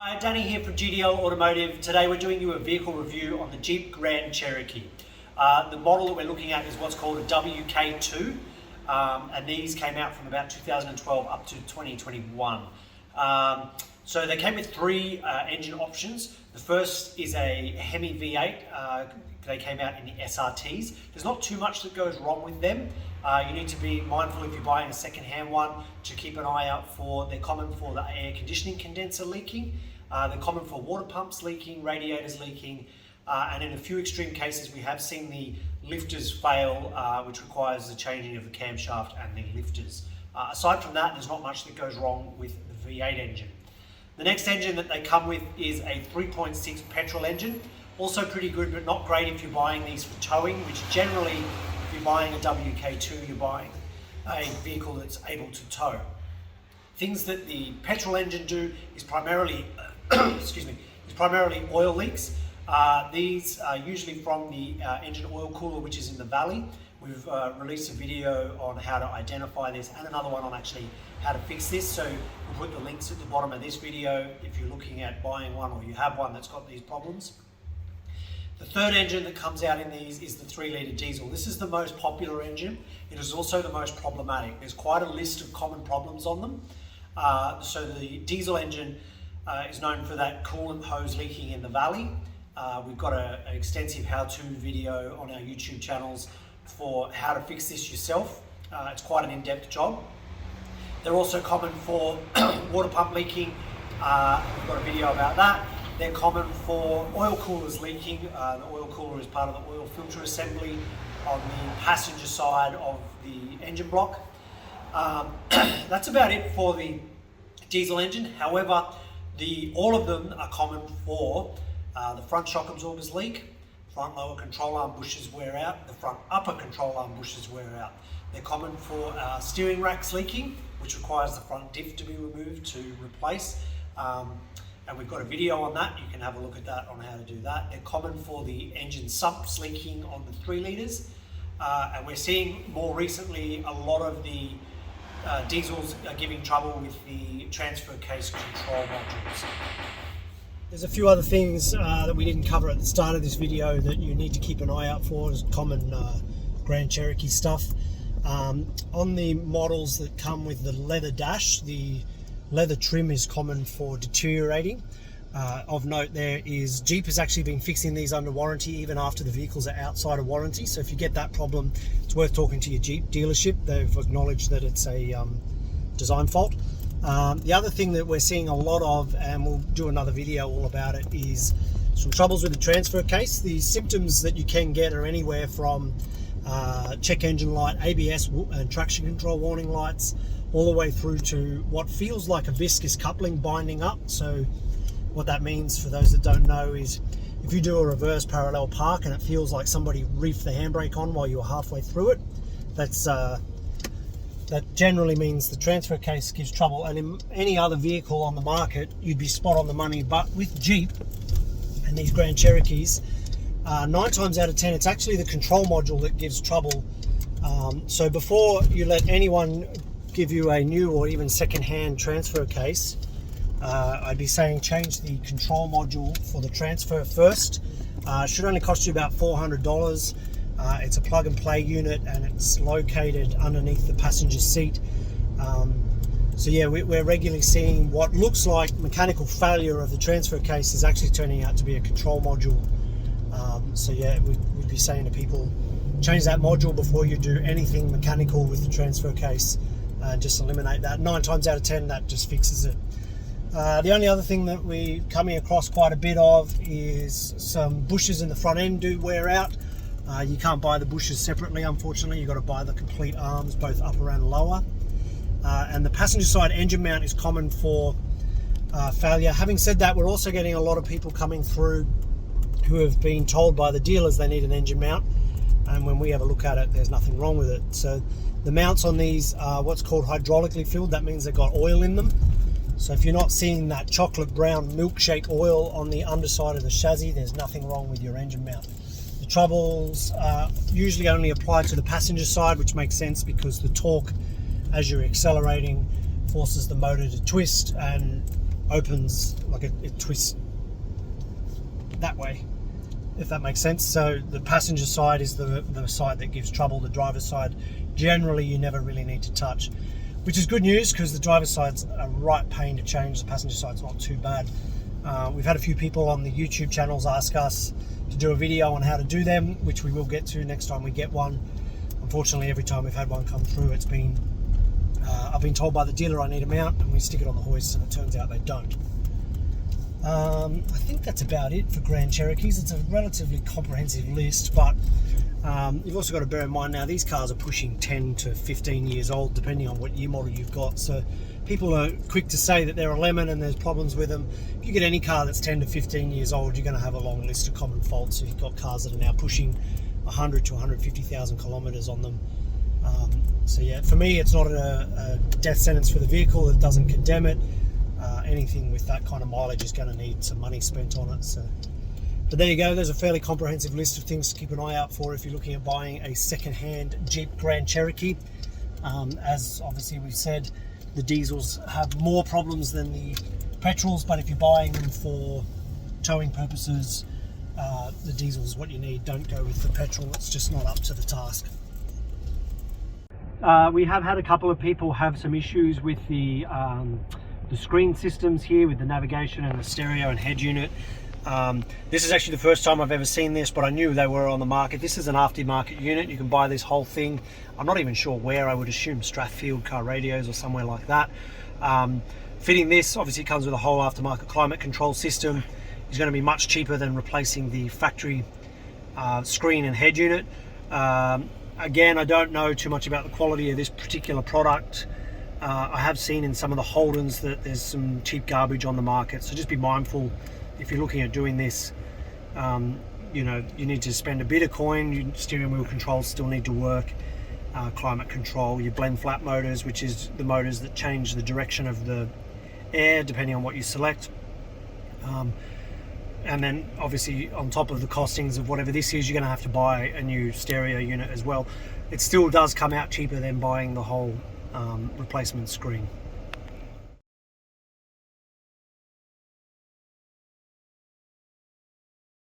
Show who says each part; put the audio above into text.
Speaker 1: Hi, Danny here from GDL Automotive. Today we're doing you a vehicle review on the Jeep Grand Cherokee. The model that we're looking at is what's called a WK2, and these came out from about 2012 up to 2021. So they came with three engine options. The first is a Hemi V8. They came out in the SRTs. There's not too much that goes wrong with them. You need to be mindful if you're buying a second-hand one to keep an eye out for, they're common for the air conditioning condenser leaking, they're common for water pumps leaking, radiators leaking, and in a few extreme cases we have seen the lifters fail, which requires the changing of the camshaft and the lifters. Aside from that, there's not much that goes wrong with the V8 engine. The next engine that they come with is a 3.6 petrol engine. Also pretty good, but not great if you're buying these for towing, which generally, if you're buying a WK2, you're buying a vehicle that's able to tow. Things that the petrol engine do is primarily, primarily oil leaks. These are usually from the engine oil cooler, which is in the valley. We've released a video on how to identify this and another one on actually how to fix this. So we'll put the links at the bottom of this video if you're looking at buying one or you have one that's got these problems. The third engine that comes out in these is the 3-litre diesel. This is the most popular engine. It is also the most problematic. There's quite a list of common problems on them. So the diesel engine is known for that coolant hose leaking in the valley. We've got an extensive how-to video on our YouTube channels for how to fix this yourself. It's quite an in-depth job. They're also common for water pump leaking. We've got a video about that. They're common for oil coolers leaking. The oil cooler is part of the oil filter assembly on the passenger side of the engine block. That's about it for the diesel engine. However, all of them are common for the front shock absorbers leak, front lower control arm bushes wear out, the front upper control arm bushes wear out. They're common for steering racks leaking, which requires the front diff to be removed to replace. And we've got a video on that. You can have a look at that on how to do that. They're common for the engine sumps leaking on the 3 litres. And we're seeing more recently a lot of the diesels are giving trouble with the transfer case control modules. There's a few other things that we didn't cover at the start of this video that you need to keep an eye out for as common Grand Cherokee stuff. On the models that come with the leather dash, the leather trim is common for deteriorating. Of note there is Jeep has actually been fixing these under warranty even after the vehicles are outside of warranty. So if you get that problem, it's worth talking to your Jeep dealership. They've acknowledged that it's a design fault. The other thing that we're seeing a lot of, and we'll do another video all about it, is some troubles with the transfer case. The symptoms that you can get are anywhere from check engine light, ABS and traction control warning lights, all the way through to what feels like a viscous coupling binding up. So what that means, for those that don't know, is if you do a reverse parallel park and it feels like somebody reefed the handbrake on while you were halfway through it, that generally means the transfer case gives trouble. And in any other vehicle on the market, you'd be spot on the money. But with Jeep and these Grand Cherokees, 9 times out of 10, it's actually the control module that gives trouble. So before you let anyone give you a new or even second-hand transfer case, I'd be saying change the control module for the transfer first. Should only cost you about $400. It's a plug-and-play unit and it's located underneath the passenger seat. So yeah, we're regularly seeing what looks like mechanical failure of the transfer case is actually turning out to be a control module. So yeah, we'd be saying to people, change that module before you do anything mechanical with the transfer case. Just eliminate that. 9 times out of 10, that just fixes it. The only other thing that we're coming across quite a bit of is some bushes in the front end do wear out. You can't buy the bushes separately, unfortunately. You've got to buy the complete arms, both upper and lower. And the passenger side engine mount is common for failure. Having said that, we're also getting a lot of people coming through who have been told by the dealers they need an engine mount, and when we have a look at it, there's nothing wrong with it. So the mounts on these are what's called hydraulically filled. That means they've got oil in them. So if you're not seeing that chocolate brown milkshake oil on the underside of the chassis, there's nothing wrong with your engine mount. The troubles usually only apply to the passenger side, which makes sense because the torque as you're accelerating forces the motor to twist, and opens, like it twists that way, if that makes sense. So the passenger side is the side that gives trouble. The driver's side, generally, you never really need to touch, which is good news because the driver's side's a right pain to change. The passenger side's not too bad. We've had a few people on the YouTube channels ask us to do a video on how to do them, which we will get to next time we get one. Unfortunately, every time we've had one come through, it's been I've been told by the dealer I need a mount, and we stick it on the hoist, and it turns out they don't. I think that's about it for Grand Cherokees. It's a relatively comprehensive list, but you've also got to bear in mind now these cars are pushing 10 to 15 years old, depending on what year model you've got. So people are quick to say that they're a lemon and there's problems with them. If you get any car that's 10 to 15 years old, you're going to have a long list of common faults. So you've got cars that are now pushing 100 to 150,000 kilometers on them. So yeah, for me, it's not a death sentence for the vehicle. It doesn't condemn it. Anything with that kind of mileage is going to need some money spent on it. So, but there you go. There's a fairly comprehensive list of things to keep an eye out for if you're looking at buying a second-hand Jeep Grand Cherokee. As obviously we've said, the diesels have more problems than the petrols, but if you're buying them for towing purposes, the diesel is what you need. Don't go with the petrol. It's just not up to the task. We have had a couple of people have some issues with the screen systems here, with the navigation and the stereo and head unit. This is actually the first time I've ever seen this, but I knew they were on the market. This is an aftermarket unit. You can buy this whole thing. I'm not even sure where. I would assume Strathfield Car Radios or somewhere like that. Fitting this, obviously it comes with a whole aftermarket climate control system. It's going to be much cheaper than replacing the factory screen and head unit. Again, I don't know too much about the quality of this particular product. I have seen in some of the Holdens that there's some cheap garbage on the market, so just be mindful if you're looking at doing this. You know, you need to spend a bit of coin. Your steering wheel controls still need to work. Climate control, your blend flap motors, which is the motors that change the direction of the air depending on what you select. And then obviously on top of the costings of whatever this is, you're going to have to buy a new stereo unit as well. It still does come out cheaper than buying the whole replacement screen.